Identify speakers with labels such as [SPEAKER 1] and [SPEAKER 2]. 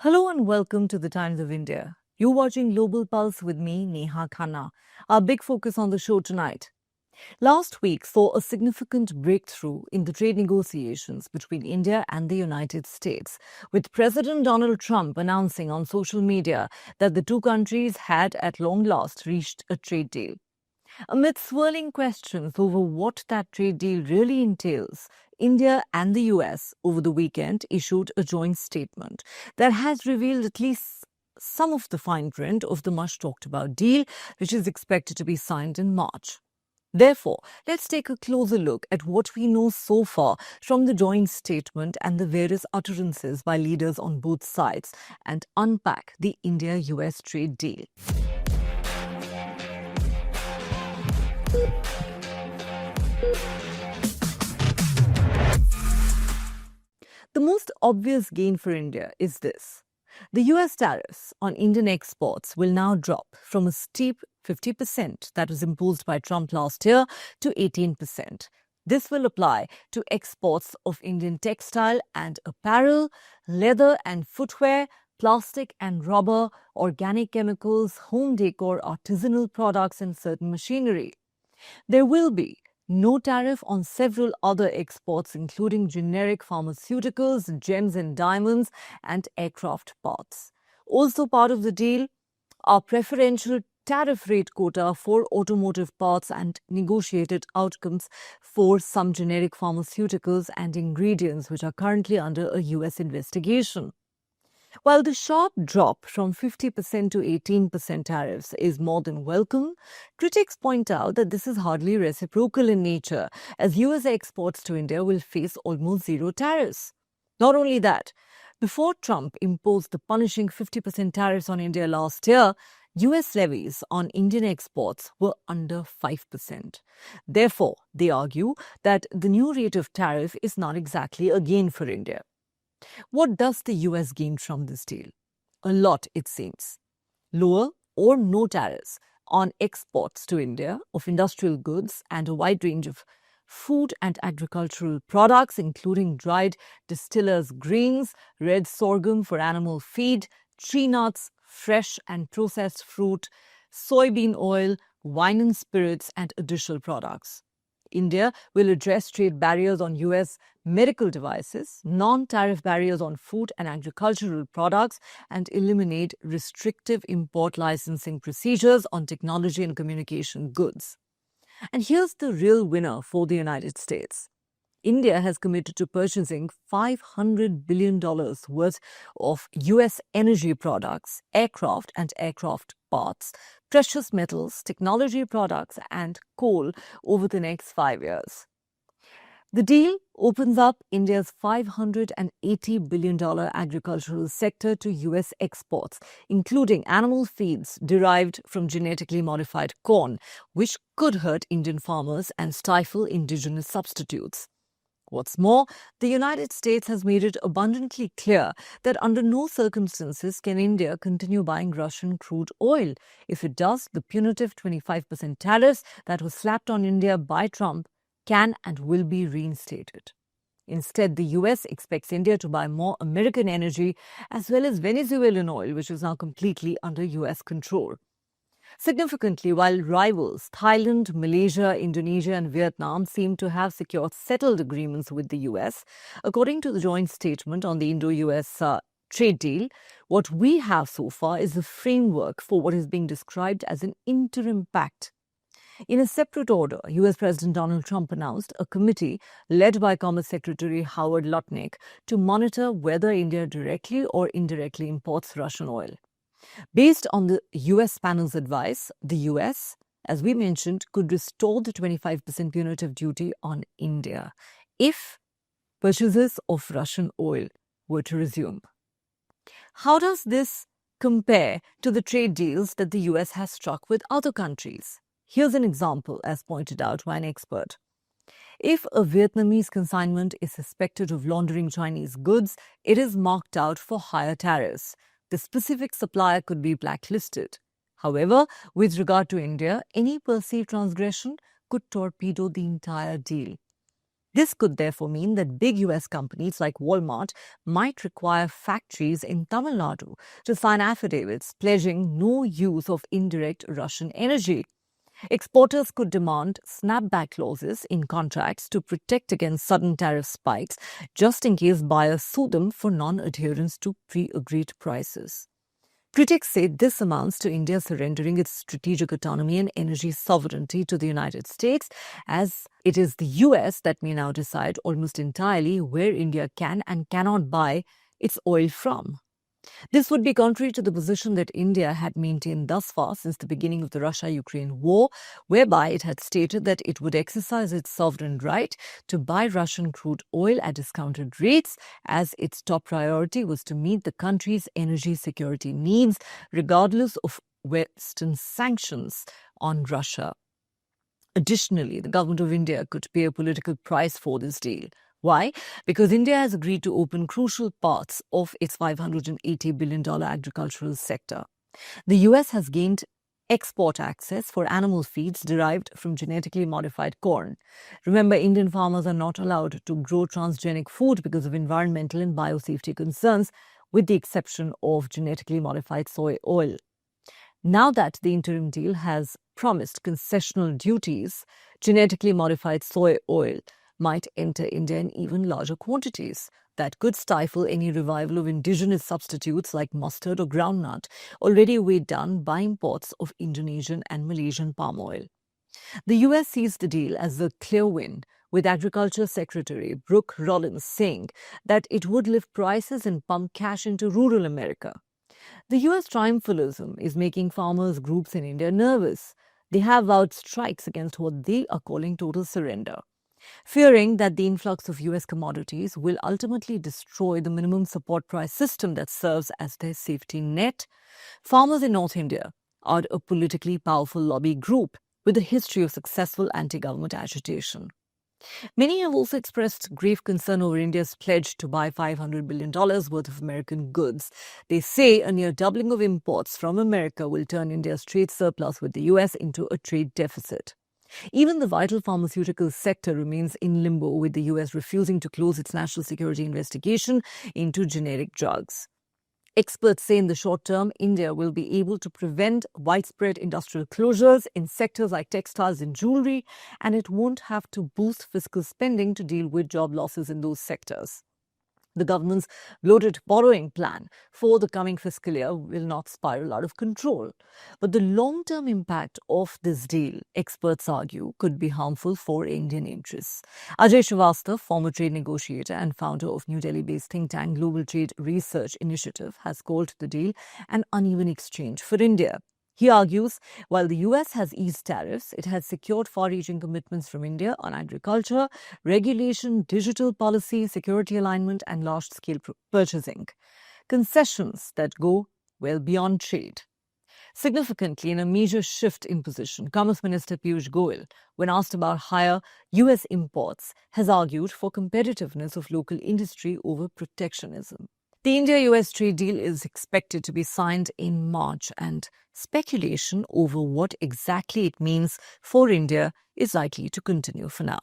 [SPEAKER 1] Hello and welcome to the Times of India. You're watching Global Pulse with me, Neha Khanna. Our big focus on the show tonight. Last week saw a significant breakthrough in the trade negotiations between India and the United States, with President Donald Trump announcing on social media that the two countries had at long last reached a trade deal. Amid swirling questions over what that trade deal really entails, India and the US over the weekend issued a joint statement that has revealed at least some of the fine print of the much talked about deal, which is expected to be signed in March. Therefore, let's take a closer look at what we know so far from the joint statement and the various utterances by leaders on both sides and unpack the India-US trade deal. The most obvious gain for India is this. The US tariffs on Indian exports will now drop from a steep 50% that was imposed by Trump last year to 18%. This will apply to exports of Indian textile and apparel, leather and footwear, plastic and rubber, organic chemicals, home decor, artisanal products, and certain machinery. There will be no tariff on several other exports, including generic pharmaceuticals, gems and diamonds, and aircraft parts. Also part of the deal are preferential tariff rate quota for automotive parts and negotiated outcomes for some generic pharmaceuticals and ingredients which are currently under a US investigation. While the sharp drop from 50% to 18% tariffs is more than welcome, critics point out that this is hardly reciprocal in nature, as US exports to India will face almost zero tariffs. Not only that, before Trump imposed the punishing 50% tariffs on India last year, US levies on Indian exports were under 5%. Therefore, they argue that the new rate of tariff is not exactly a gain for India. What does the US gain from this deal? A lot, it seems. Lower or no tariffs on exports to India of industrial goods and a wide range of food and agricultural products, including dried distillers' grains, red sorghum for animal feed, tree nuts, fresh and processed fruit, soybean oil, wine and spirits, and additional products. India will address trade barriers on US medical devices, non-tariff barriers on food and agricultural products, and eliminate restrictive import licensing procedures on technology and communication goods. And here's the real winner for the United States. India has committed to purchasing $500 billion worth of US energy products, aircraft and aircraft parts, precious metals, technology products, and coal over the next 5 years. The deal opens up India's $580 billion agricultural sector to US exports, including animal feeds derived from genetically modified corn, which could hurt Indian farmers and stifle indigenous substitutes. What's more, the United States has made it abundantly clear that under no circumstances can India continue buying Russian crude oil. If it does, the punitive 25% tariffs that was slapped on India by Trump can and will be reinstated. Instead, the US expects India to buy more American energy as well as Venezuelan oil, which is now completely under US control. Significantly, while rivals Thailand, Malaysia, Indonesia and Vietnam seem to have secured settled agreements with the US, according to the joint statement on the Indo-US trade deal, what we have so far is the framework for what is being described as an interim pact. In a separate order, US President Donald Trump announced a committee led by Commerce Secretary Howard Lutnick to monitor whether India directly or indirectly imports Russian oil. Based on the US panel's advice, the US, as we mentioned, could restore the 25% punitive duty on India if purchases of Russian oil were to resume. How does this compare to the trade deals that the US has struck with other countries? Here's an example, as pointed out by an expert. If a Vietnamese consignment is suspected of laundering Chinese goods, it is marked out for higher tariffs. The specific supplier could be blacklisted. However, with regard to India, any perceived transgression could torpedo the entire deal. This could therefore mean that big US companies like Walmart might require factories in Tamil Nadu to sign affidavits pledging no use of indirect Russian energy. Exporters could demand snapback clauses in contracts to protect against sudden tariff spikes, just in case buyers sue them for non-adherence to pre-agreed prices. Critics say this amounts to India surrendering its strategic autonomy and energy sovereignty to the United States, as it is the US that may now decide almost entirely where India can and cannot buy its oil from. This would be contrary to the position that India had maintained thus far since the beginning of the Russia-Ukraine war, whereby it had stated that it would exercise its sovereign right to buy Russian crude oil at discounted rates, as its top priority was to meet the country's energy security needs, regardless of Western sanctions on Russia. Additionally, the government of India could pay a political price for this deal. Why? Because India has agreed to open crucial parts of its $580 billion agricultural sector. The US has gained export access for animal feeds derived from genetically modified corn. Remember, Indian farmers are not allowed to grow transgenic food because of environmental and biosafety concerns, with the exception of genetically modified soy oil. Now that the interim deal has promised concessional duties, genetically modified soy oil might enter India in even larger quantities. That could stifle any revival of indigenous substitutes like mustard or groundnut, already weighed down by imports of Indonesian and Malaysian palm oil. The US sees the deal as a clear win, with Agriculture Secretary Brooke Rollins saying that it would lift prices and pump cash into rural America. The US triumphalism is making farmers groups in India nervous. They have vowed strikes against what they are calling total surrender, fearing that the influx of US commodities will ultimately destroy the minimum support price system that serves as their safety net. Farmers in North India are a politically powerful lobby group with a history of successful anti-government agitation. Many have also expressed grave concern over India's pledge to buy $500 billion worth of American goods. They say a near doubling of imports from America will turn India's trade surplus with the US into a trade deficit. Even the vital pharmaceutical sector remains in limbo, with the US refusing to close its national security investigation into generic drugs. Experts say in the short term, India will be able to prevent widespread industrial closures in sectors like textiles and jewelry, and it won't have to boost fiscal spending to deal with job losses in those sectors. The government's bloated borrowing plan for the coming fiscal year will not spiral out of control. But the long-term impact of this deal, experts argue, could be harmful for Indian interests. Ajay Srivastava, former trade negotiator and founder of New Delhi-based think tank Global Trade Research Initiative, has called the deal an uneven exchange for India. He argues, while the US has eased tariffs, it has secured far-reaching commitments from India on agriculture, regulation, digital policy, security alignment, and large-scale purchasing. Concessions that go well beyond trade. Significantly, in a major shift in position, Commerce Minister Piyush Goyal, when asked about higher US imports, has argued for competitiveness of local industry over protectionism. The India-US trade deal is expected to be signed in March, and speculation over what exactly it means for India is likely to continue for now.